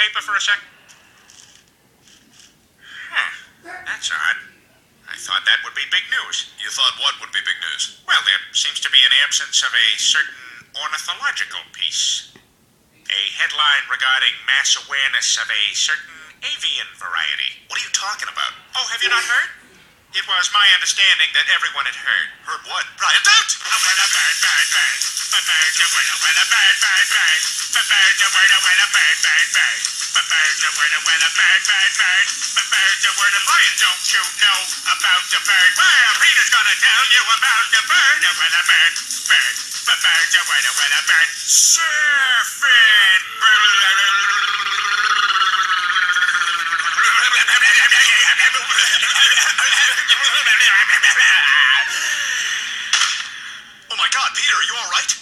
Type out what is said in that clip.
paper for a second? Huh. That's odd. I thought that would be big news. You thought what would be big news? Well, there seems to be an absence of a certain ornithological piece. A headline regarding mass awareness of a certain avian variety. What are you talking about? Oh, have you not heard? It was my understanding that everyone had heard. Heard what? Brian, don't! Oh, well, a bird, bird, bird. A bird, a word, a well, a bird, bird, bird. A bird, a word, a well, a bird, bird, bird. A bird, a word, a well, a bird, bird, bird. A bird, a word, a Brian, don't you know about the bird? Well, Peter's gonna tell you about the bird. A well, a bird, bird. A bird, a word, a well, a bird. Surfing. Oh my God, Peter, are you all right?